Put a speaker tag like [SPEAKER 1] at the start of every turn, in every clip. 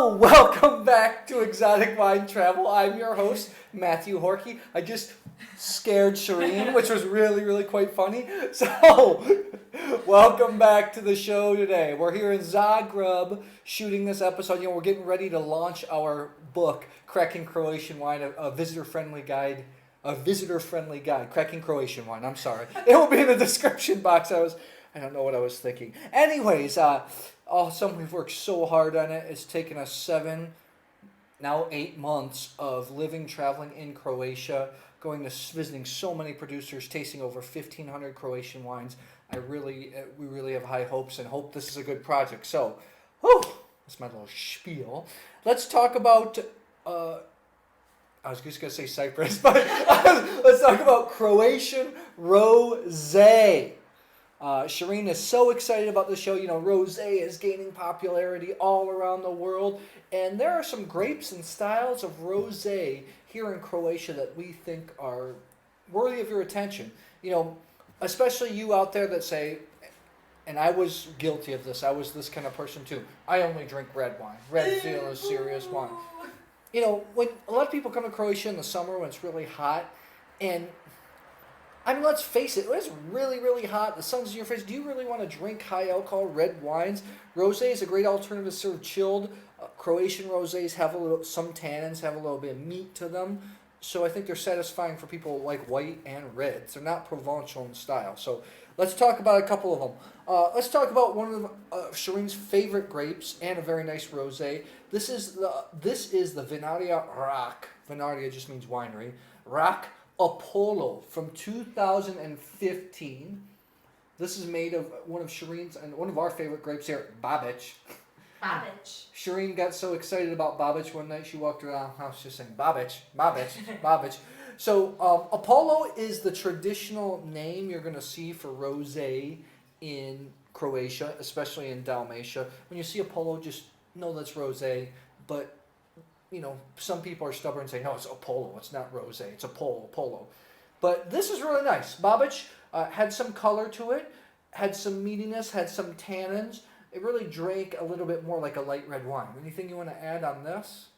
[SPEAKER 1] So, welcome back to Exotic Wine Travel. I'm your host, Matthew Horkey. I just scared Shireen, which was really quite funny. So, welcome back to the show today. We're here in Zagreb shooting this episode. We're getting ready to launch our book, Cracking Croatian Wine, a visitor-friendly guide. A visitor-friendly guide, Cracking Croatian Wine. I'm sorry. It will be in the description box. I don't know what I was thinking. Anyways, we've worked so hard on it. It's taken us 7, now 8 months of living, traveling in Croatia, visiting so many producers, tasting over 1,500 Croatian wines. We really have high hopes and hope this is a good project. So, that's my little spiel. Let's talk about, I was just going to say Cyprus, but let's talk about Croatian ROSÉ. Shireen is so excited about the show. Rosé is gaining popularity all around the world. And there are some grapes and styles of rosé here in Croatia that we think are worthy of your attention. Especially you out there that say, and I was guilty of this, I was this kind of person too, I only drink red wine. Red feel is serious wine. When a lot of people come to Croatia in the summer when it's really hot, and let's face it, it's really hot. The sun's in your face. Do you really want to drink high alcohol red wines? Rosé is a great alternative to serve chilled. Croatian rosés have some tannins, have a little bit of meat to them. So I think they're satisfying for people like white and reds. They're not Provençal in style. So let's talk about a couple of them. Let's talk about one of Shireen's favorite grapes and a very nice rosé. This is the VINARIJA Rack. VINARIJA just means winery. Rack OPOLO from 2015. This is made of one of Shireen's and one of our favorite grapes here, Babić.
[SPEAKER 2] Babić.
[SPEAKER 1] Shireen got so excited about Babić one night she walked around the house just saying Babić. So OPOLO is the traditional name you're going to see for rosé in Croatia, especially in Dalmatia. When you see OPOLO, just know that's rosé, but some people are stubborn and say, no, it's OPOLO, it's not rosé, it's OPOLO. But this is really nice. Babić had some color to it, had some meatiness, had some tannins. It really drank a little bit more like a light red wine. Anything you want to add on this?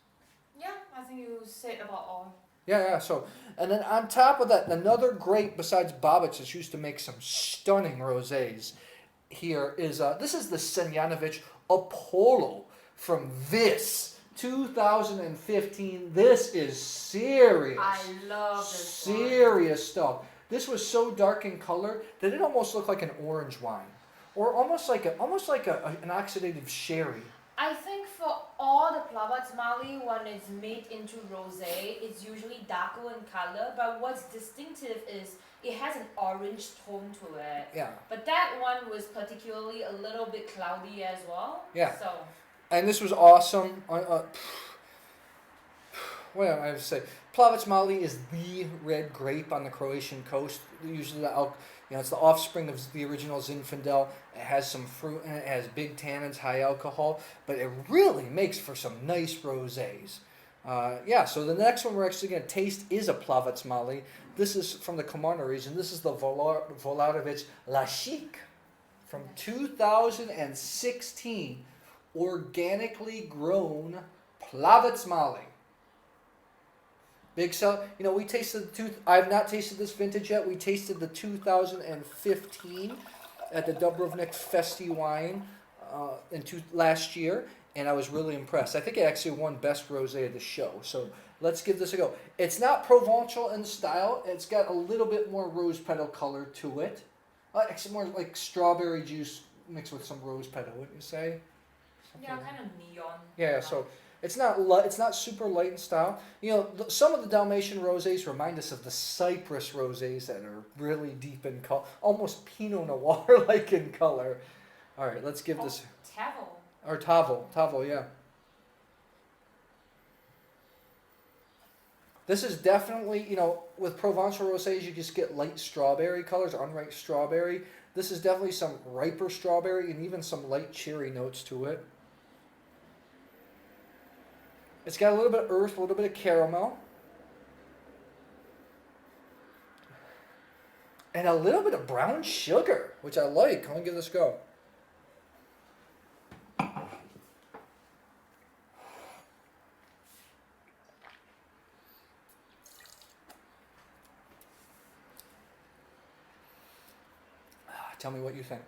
[SPEAKER 2] Yeah, I think you said about all.
[SPEAKER 1] Yeah. So, and then on top of that, another grape besides Babić that's used to make some stunning rosés here is, this is the SENJANOVIĆ OPOLO from this 2015. This is serious.
[SPEAKER 2] I love this
[SPEAKER 1] serious stuff. This was so dark in color that it almost looked like an orange wine, or almost like an oxidative sherry.
[SPEAKER 2] I think for all the Plavac Mali, when it's made into rosé, it's usually darker in color. But what's distinctive is it has an orange tone to it.
[SPEAKER 1] Yeah.
[SPEAKER 2] But that one was particularly a little bit cloudy as well.
[SPEAKER 1] Yeah.
[SPEAKER 2] So.
[SPEAKER 1] And this was awesome. What do I have to say? Plavac Mali is the red grape on the Croatian coast. Usually, it's the offspring of the original Zinfandel. It has some fruit in it. It has big tannins, high alcohol, but it really makes for some nice rosés. So the next one we're actually going to taste is a Plavac Mali. This is from the Komarna region. This is the VOLAREVIC CHIC from 2016. Organically grown Plavac Mali. Big sell. We tasted I've not tasted this vintage yet. We tasted the 2015 at the Dubrovnik Festi Wine last year, and I was really impressed. I think it actually won Best Rosé of the show. So let's give this a go. It's not Provençal in style. It's got a little bit more rose petal color to it. It's more like strawberry juice mixed with some rose petal, wouldn't you say?
[SPEAKER 2] Yeah, kind of neon.
[SPEAKER 1] Yeah, so it's not super light in style. Some of the Dalmatian rosés remind us of the Cyprus rosés that are really deep in color, almost Pinot Noir like in color. All right, let's give this. Tavo, yeah. This is definitely, with Provençal rosés, you just get light strawberry colors, unripe strawberry. This is definitely some riper strawberry and even some light cherry notes to it. It's got a little bit of earth, a little bit of caramel. And a little bit of brown sugar, which I like. Let me give this a go. Tell me what you think.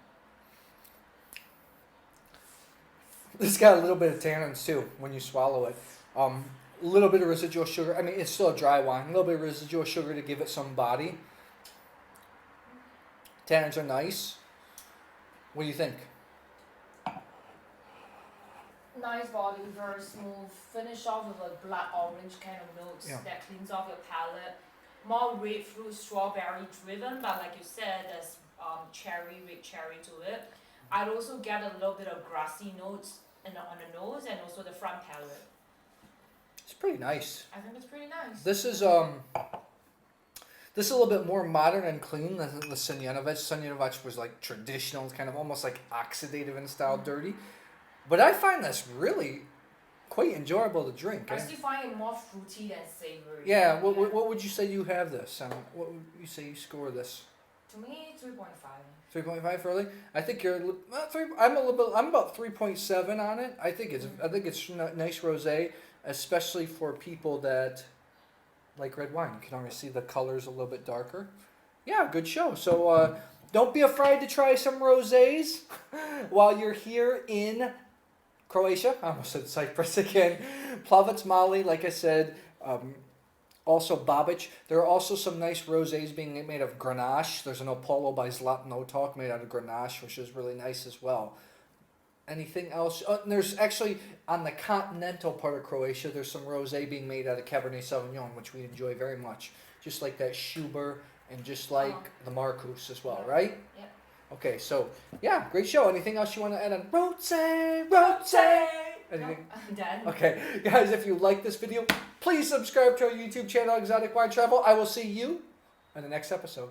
[SPEAKER 1] This got a little bit of tannins too when you swallow it. A little bit of residual sugar. I mean, it's still a dry wine. A little bit of residual sugar to give it some body. Tannins are nice. What do you think?
[SPEAKER 2] Nice body, very smooth. Finish off with a blood orange kind of notes that cleans off your palate. More red fruit, strawberry driven, but like you said, there's red cherry to it. I'd also get a little bit of grassy notes on the nose and also the front palate.
[SPEAKER 1] It's pretty nice.
[SPEAKER 2] I think it's pretty nice.
[SPEAKER 1] This is a little bit more modern and clean than the SENJANOVIĆ. SENJANOVIČ was like traditional, it's kind of almost like oxidative in style, dirty. But I find this really quite enjoyable to drink.
[SPEAKER 2] I still find it more fruity than savory.
[SPEAKER 1] Yeah, what would you say you have this? What would you say you score this?
[SPEAKER 2] To me, 3.5.
[SPEAKER 1] 3.5 really? I think you're I'm about 3.7 on it. I think it's nice rosé, especially for people that like red wine. You can already see the color's a little bit darker. Yeah, good show. So don't be afraid to try some rosés while you're here in Croatia. I almost said Cyprus again. Plavac, Mali, like I said. Also Babić. There are also some nice rosés being made of Grenache. There's an OPOLO by Zlatan Otok made out of Grenache, which is really nice as well. Anything else? Oh, there's actually, on the continental part of Croatia, there's some rosé being made out of Cabernet Sauvignon, which we enjoy very much. Just like that Schubert and just like the Marcus as well, right?
[SPEAKER 2] Yeah.
[SPEAKER 1] Okay, so, yeah, great show. Anything else you want to add on? Rosé! Anything?
[SPEAKER 2] No, I'm done.
[SPEAKER 1] Okay, guys, if you like this video, please subscribe to our YouTube channel, Exotic Wine Travel. I will see you in the next episode.